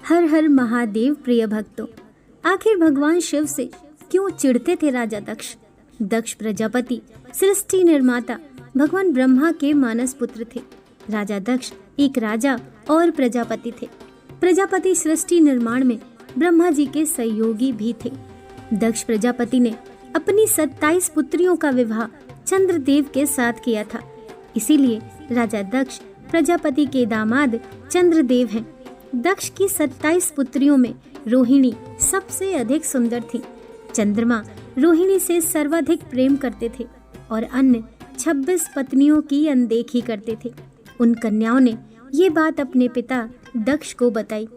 हर हर महादेव प्रिय भक्तों, आखिर भगवान शिव से क्यों चिढ़ते थे राजा दक्ष? दक्ष प्रजापति सृष्टि निर्माता भगवान ब्रह्मा के मानस पुत्र थे। राजा दक्ष एक राजा और प्रजापति थे। प्रजापति सृष्टि निर्माण में ब्रह्मा जी के सहयोगी भी थे। दक्ष प्रजापति ने अपनी 27 पुत्रियों का विवाह चंद्रदेव के साथ किया था। इसीलिए राजा दक्ष प्रजापति के दामाद चंद्रदेव हैं। दक्ष की 27 पुत्रियों में रोहिणी सबसे अधिक सुंदर थी। चंद्रमा रोहिणी से सर्वाधिक प्रेम करते थे और अन्य 26 पत्नियों की अनदेखी करते थे। उन कन्याओं ने ये बात अपने पिता दक्ष को बताई।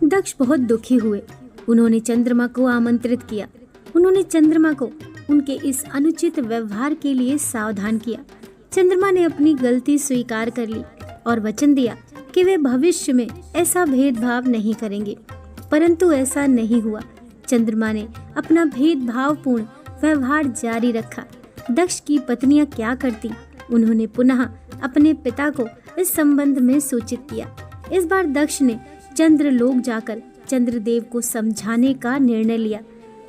दक्ष बहुत दुखी हुए। उन्होंने चंद्रमा को आमंत्रित किया। उन्होंने चंद्रमा को उनके इस अनुचित व्यवहार के लिए सावधान किया। चंद्रमा ने अपनी गलती स्वीकार कर ली और वचन दिया कि वे भविष्य में ऐसा भेदभाव नहीं करेंगे, परंतु ऐसा नहीं हुआ। चंद्रमा ने अपना भेदभावपूर्ण व्यवहार जारी रखा। दक्ष की पत्नियां क्या करती, उन्होंने पुनः अपने पिता को इस संबंध में सूचित किया। इस बार दक्ष ने चंद्रलोक जाकर चंद्रदेव को समझाने का निर्णय लिया।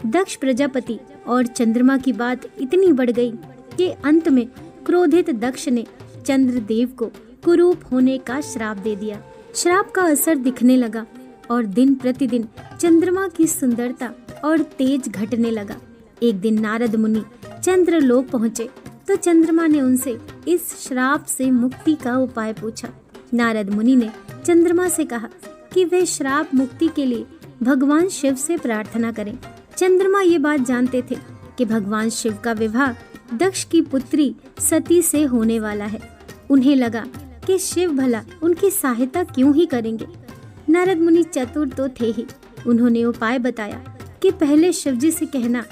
दक्ष प्रजापति और चंद्रमा की बात इतनी बढ़ गई कि अंत में क्रोधित दक्ष ने चंद्रदेव को कुरूप होने का श्राप दे दिया। श्राप का असर दिखने लगा और दिन प्रतिदिन चंद्रमा की सुंदरता और तेज घटने लगा। एक दिन नारद मुनि चंद्रलोक पहुँचे तो चंद्रमा ने उनसे इस श्राप से मुक्ति का उपाय पूछा। नारद मुनि ने चंद्रमा से कहा कि वे श्राप मुक्ति के लिए भगवान शिव से प्रार्थना करें। चंद्रमा ये बात जानते थे कि भगवान शिव का विवाह दक्ष की पुत्री सती से होने वाला है। उन्हें लगा कि शिव भला उनकी सहायता क्यों ही करेंगे। नारद मुनि चतुर तो थे ही। उन्होंने उपाय बताया कि पहले शिवजी से कहना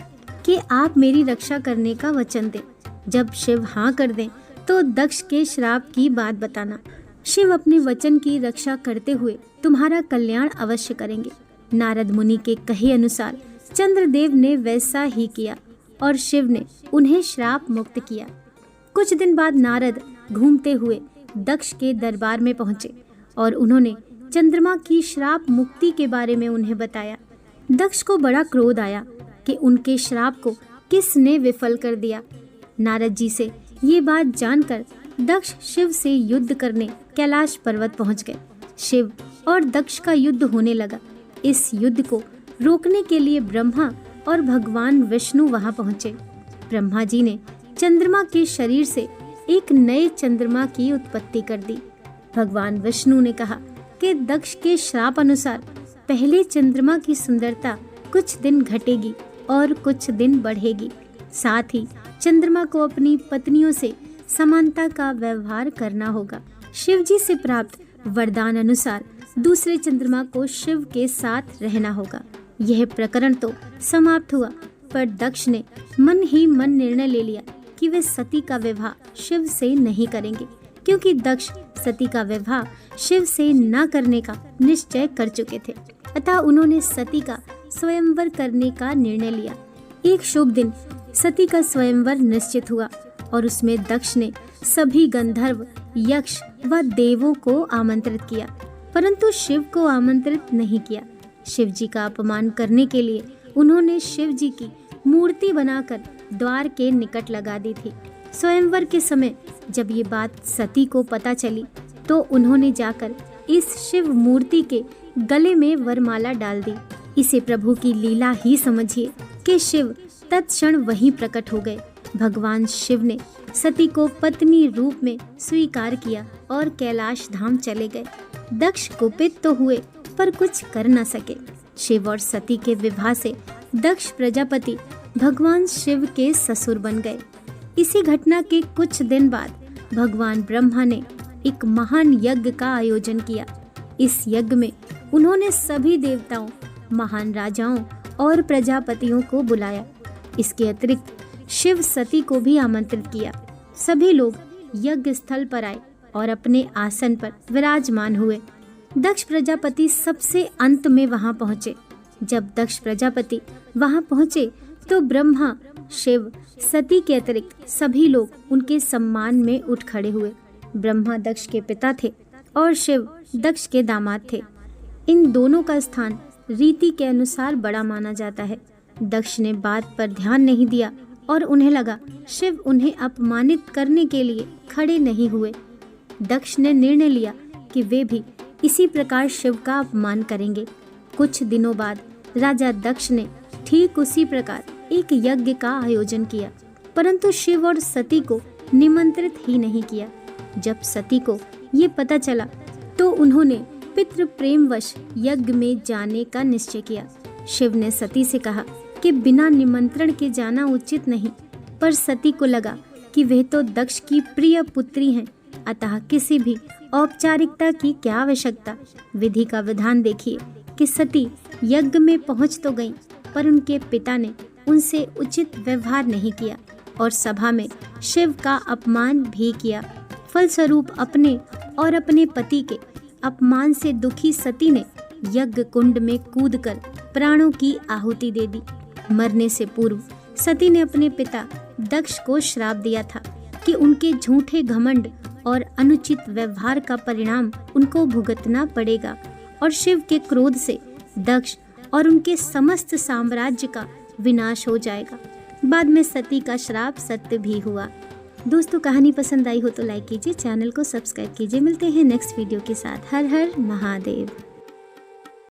कि आप मेरी रक्षा करने का वचन दें। जब शिव हाँ कर दें तो दक्ष के श्राप की बात बताना। शिव अपने वचन की रक्षा करते हुए तुम्हारा कल्याण अवश्य करेंगे। नारद मुनि के कहे अनुसार चंद्रदेव ने वैसा ही किया और शिव ने उन्हें श्राप मुक्त किया। कुछ दिन बाद नारद घूमते हुए दक्ष के दरबार में पहुंचे और उन्होंने चंद्रमा की श्राप मुक्ति के बारे में उन्हें बताया। दक्ष को बड़ा क्रोध आया कि उनके श्राप को किसने विफल कर दिया। नारद जी से ये बात जानकर दक्ष शिव से युद्ध करने कैलाश पर्वत पहुंच गए। शिव और दक्ष का युद्ध होने लगा। इस युद्ध को रोकने के लिए ब्रह्मा और भगवान विष्णु वहां पहुंचे। ब्रह्मा जी ने चंद्रमा के शरीर से एक नए चंद्रमा की उत्पत्ति कर दी। भगवान विष्णु ने कहा कि दक्ष के श्राप अनुसार पहले चंद्रमा की सुंदरता कुछ दिन घटेगी और कुछ दिन बढ़ेगी। साथ ही चंद्रमा को अपनी पत्नियों से समानता का व्यवहार करना होगा। शिव जी से प्राप्त वरदान अनुसार दूसरे चंद्रमा को शिव के साथ रहना होगा। यह प्रकरण तो समाप्त हुआ, पर दक्ष ने मन ही मन निर्णय ले लिया कि वे सती का विवाह शिव से नहीं करेंगे, क्योंकि दक्ष सती का विवाह शिव से न करने का निश्चय कर चुके थे। अतः उन्होंने सती का स्वयंवर करने का निर्णय लिया। एक शुभ दिन सती का स्वयंवर निश्चित हुआ और उसमें दक्ष ने सभी गंधर्व, यक्ष व देवों को आमंत्रित किया, परंतु शिव को आमंत्रित नहीं किया। शिव जी का अपमान करने के लिए उन्होंने शिव जी की मूर्ति बनाकर द्वार के निकट लगा दी थी। स्वयंवर के समय जब ये बात सती को पता चली तो उन्होंने जाकर इस शिव मूर्ति के गले में वरमाला डाल दी। इसे प्रभु की लीला ही समझिए कि शिव तत्क्षण वहीं प्रकट हो गए। भगवान शिव ने सती को पत्नी रूप में स्वीकार किया और कैलाश धाम चले गए। दक्ष कुपित तो हुए पर कुछ कर न सके। शिव और सती के विवाह से दक्ष प्रजापति भगवान शिव के ससुर बन गए। इसी घटना के कुछ दिन बाद भगवान ब्रह्मा ने एक महान यज्ञ का आयोजन किया। इस यज्ञ में उन्होंने सभी देवताओं, महान राजाओं और प्रजापतियों को बुलाया। इसके अतिरिक्त शिव सती को भी आमंत्रित किया। सभी लोग यज्ञ स्थल पर आए और अपने आसन पर विराजमान हुए। दक्ष प्रजापति सबसे अंत में वहां पहुंचे। जब दक्ष प्रजापति वहां पहुंचे तो ब्रह्मा, शिव, सती के अतिरिक्त सभी लोग उनके सम्मान में उठ खड़े हुए। ब्रह्मा दक्ष के पिता थे और शिव दक्ष के दामाद थे। इन दोनों का स्थान रीति के अनुसार बड़ा माना जाता है। दक्ष ने बात पर ध्यान नहीं दिया और उन्हें लगा शिव उन्हें अपमानित करने के लिए खड़े नहीं हुए। दक्ष ने निर्णय लिया कि वे भी इसी प्रकार शिव का अपमान करेंगे। कुछ दिनों बाद राजा दक्ष ने ठीक उसी प्रकार एक यज्ञ का आयोजन किया, परंतु शिव और सती को निमंत्रित ही नहीं किया। जब सती को ये पता चला तो उन्होंने पितृ प्रेमवश यज्ञ में जाने का निश्चय किया। शिव ने सती से कहा कि बिना निमंत्रण के जाना उचित नहीं, पर सती को लगा कि वह तो दक्ष की प्रिय पुत्री हैं, अतः किसी भी औपचारिकता की क्या आवश्यकता। विधि का विधान देखिए कि सती यज्ञ में पहुंच तो गईं, पर उनके पिता ने उनसे उचित व्यवहार नहीं किया और सभा में शिव का अपमान भी किया। फलस्वरूप अपने और अपने पति के अपमान से दुखी सती ने यज्ञ कुंड में कूदकर प्राणों की आहुति दे दी। मरने से पूर्व सती ने अपने पिता दक्ष को श्राप दिया था कि उनके झूठे घमंड और अनुचित व्यवहार का परिणाम उनको भुगतना पड़ेगा और शिव के क्रोध से दक्ष और उनके समस्त साम्राज्य का विनाश हो जाएगा। बाद में सती का श्राप सत्य भी हुआ। दोस्तों, कहानी पसंद आई हो तो लाइक कीजिए, चैनल को सब्सक्राइब कीजिए। मिलते हैं नेक्स्ट वीडियो के साथ। हर हर महादेव।